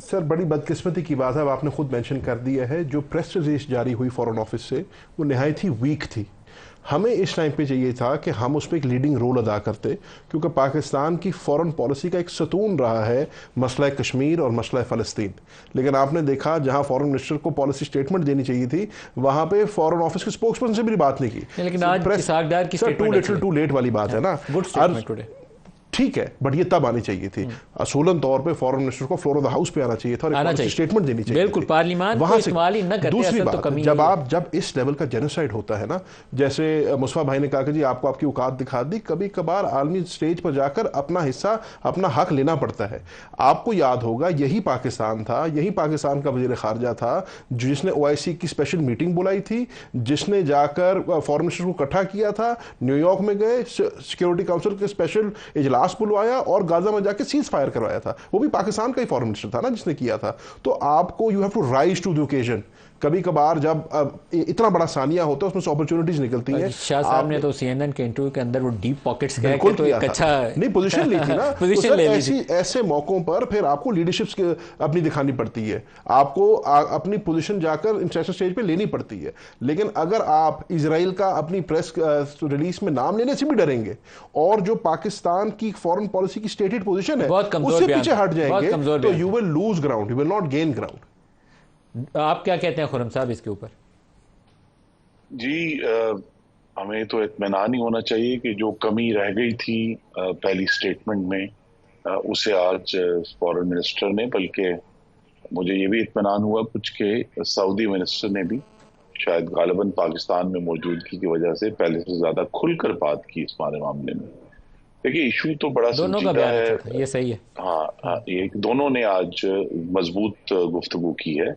سر بڑی بدقسمتی کی بات ہے، اب آپ نے خود مینشن کر دیا ہے، جو پریس ریلیز جاری ہوئی فارن آفس سے وہ نہایت ہی ویک تھی. ہمیں اس ٹائم پہ چاہیے تھا کہ ہم اس پہ ایک لیڈنگ رول ادا کرتے، کیونکہ پاکستان کی فورن پالیسی کا ایک ستون رہا ہے مسئلہ کشمیر اور مسئلہ فلسطین. لیکن آپ نے دیکھا جہاں فارن منسٹر کو پالیسی سٹیٹمنٹ دینی چاہیے تھی، وہاں پہ فارن آفس کے اسپوکس پرسن سے بھی بات نہیں کی. لیکن آج اسحاق ڈار کی sir to statement little too late والی بات ہے نا. Good statement today. ٹھیک ہے، بٹ یہ تب آنی چاہیے تھی. اصولاً طور پہ فارن منسٹر کو فلور آف دا ہاؤس پہ آنا چاہیے تھا اور ایک سٹیٹمنٹ دینی چاہیے. بالکل، پارلیمان کو استعمال ہی نہ کرتے. دوسری بات، جب اس لیول کا جینوسائیڈ ہوتا ہے نا، جیسے مصطفیٰ بھائی نے کہا کہ جی آپ کو آپ کی اوقات دکھا دی، کبھی کبھار عالمی سٹیج پر جا کر اپنا حصہ، اپنا حق لینا پڑتا ہے. آپ کو یاد ہوگا یہی پاکستان تھا، یہی پاکستان کا وزیر خارجہ تھا جس نے OIC کی اسپیشل میٹنگ بلائی تھی، جس نے جا کر فارن منسٹر کو اکٹھا کیا تھا، نیو یارک میں گئے، سیکورٹی کاؤنسل کے اسپیشل اجلاس بلوایا اور غازہ میں جا کے سیز فائر کروایا تھا. وہ بھی پاکستان کا ہی فارن منسٹر تھا نا جس نے کیا تھا. تو آپ کو you have to rise to the occasion. کبھی کبھار جب اتنا بڑا ثانیہ ہوتا ہے اس میں سے اپرچونٹیز نکلتی ہیں. شاہ صاحب نے تو CNN کے انٹرویو کے اندر وہ ڈیپ پاکٹس کہا کہ تو ایک اچھا نہیں پوزیشن لی تھی نا. پوزیشن لے لی تھی. ایسے موقعوں پر پھر آپ کو لیڈرشپ اپنی دکھانی پڑتی ہے، آپ کو اپنی پوزیشن جا کر انٹرنیشنل اسٹیج پہ لینی پڑتی ہے. لیکن اگر آپ اسرائیل کا اپنی پریس ریلیز میں نام لینے سے بھی ڈریں گے اور جو پاکستان کی فارن پالیسی کی اسٹیٹڈ پوزیشن ہے اس سے پیچھے ہٹ جائیں گے تو you will lose ground, you will not gain ground. آپ کیا کہتے ہیں خرم صاحب اس کے اوپر؟ جی ہمیں تو اطمینان ہی ہونا چاہیے کہ جو کمی رہ گئی تھی پہلی سٹیٹمنٹ میں اسے آج فارن منسٹر نے، بلکہ مجھے یہ بھی اطمینان ہوا کچھ کہ سعودی منسٹر نے بھی شاید غالباً پاکستان میں موجودگی کی وجہ سے پہلے سے زیادہ کھل کر بات کی اس معاملے میں. دیکھیے ایشو تو بڑا سنجیدہ ہے. یہ صحیح ہے. ہاں یہ دونوں نے آج مضبوط گفتگو کی ہے،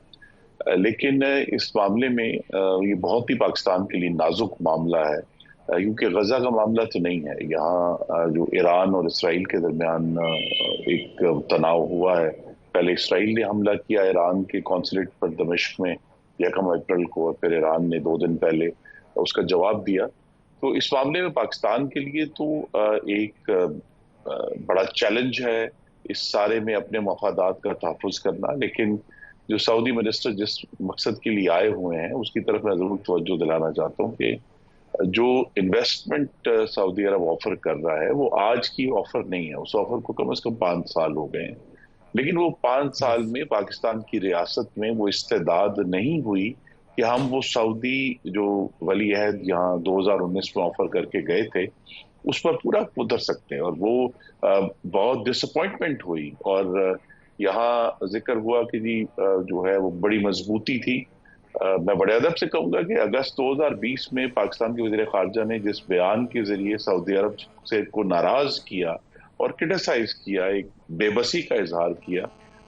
لیکن اس معاملے میں یہ بہت ہی پاکستان کے لیے نازک معاملہ ہے، کیونکہ غزہ کا معاملہ تو نہیں ہے. یہاں جو ایران اور اسرائیل کے درمیان ایک تناؤ ہوا ہے. پہلے اسرائیل نے حملہ کیا ایران کے قونصلیٹ پر دمشق میں 1 اپریل کو، پھر ایران نے 2 دن پہلے اس کا جواب دیا. تو اس معاملے میں پاکستان کے لیے تو ایک بڑا چیلنج ہے اس سارے میں اپنے مفادات کا تحفظ کرنا. لیکن جو سعودی منسٹر جس مقصد کے لیے آئے ہوئے ہیں اس کی طرف میں ضرور توجہ دلانا چاہتا ہوں کہ جو انویسٹمنٹ سعودی عرب آفر کر رہا ہے وہ آج کی آفر نہیں ہے. اس آفر کو کم از کم 5 سال ہو گئے ہیں، لیکن وہ 5 سال میں پاکستان کی ریاست میں وہ استعداد نہیں ہوئی کہ ہم وہ سعودی جو ولی عہد یہاں 2019 میں آفر کر کے گئے تھے اس پر پورا اتر سکتے ہیں. اور وہ بہت ڈس اپوائنٹمنٹ ہوئی. اور یہاں ذکر ہوا کہ جی جو ہے وہ بڑی مضبوطی تھی. میں بڑے ادب سے کہوں گا کہ اگست 2020 میں پاکستان کے وزیر خارجہ نے جس بیان کے ذریعے سعودی عرب سے کو ناراض کیا اور کرٹیسائز کیا، ایک بے بسی کا اظہار کیا،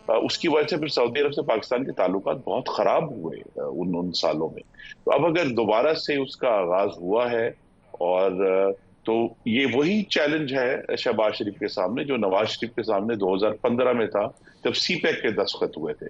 اس کی وجہ سے پھر سعودی عرب سے پاکستان کے تعلقات بہت خراب ہوئے ان سالوں میں. تو اب اگر دوبارہ سے اس کا آغاز ہوا ہے اور تو یہ وہی چیلنج ہے شہباز شریف کے سامنے جو نواز شریف کے سامنے 2015 میں تھا جب سی پیک کے دستخط ہوئے تھے،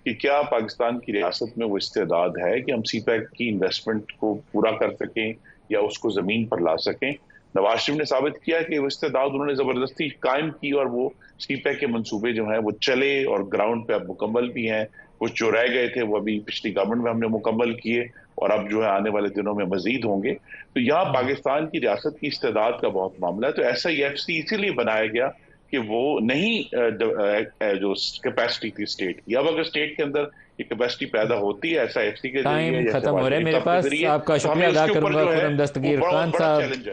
کہ کیا پاکستان کی ریاست میں وہ استعداد ہے کہ ہم سی پیک کی انویسٹمنٹ کو پورا کر سکیں یا اس کو زمین پر لا سکیں. نواز شریف نے ثابت کیا کہ وہ استعداد انہوں نے زبردستی قائم کی اور وہ سی پیک کے منصوبے جو ہیں وہ چلے اور گراؤنڈ پہ اب مکمل بھی ہیں. کچھ جو رہ گئے تھے وہ ابھی پچھلی گورنمنٹ میں ہم نے مکمل کیے اور اب جو ہے آنے والے دنوں میں مزید ہوں گے. تو یہاں پاکستان کی ریاست کی استعداد کا بہت معاملہ ہے. تو ایسا SIFC اسی لیے بنایا گیا کہ وہ نہیں جو کیپیسٹی تھی اسٹیٹ کی. اب اگر اسٹیٹ کے اندر یہ کیپیسٹی پیدا ہوتی ہے SIFC کے ذریعے، ختم ہو رہے میرے پاس. آپ کا شکریہ ادا کروں گا خرم دستگیر خان صاحب.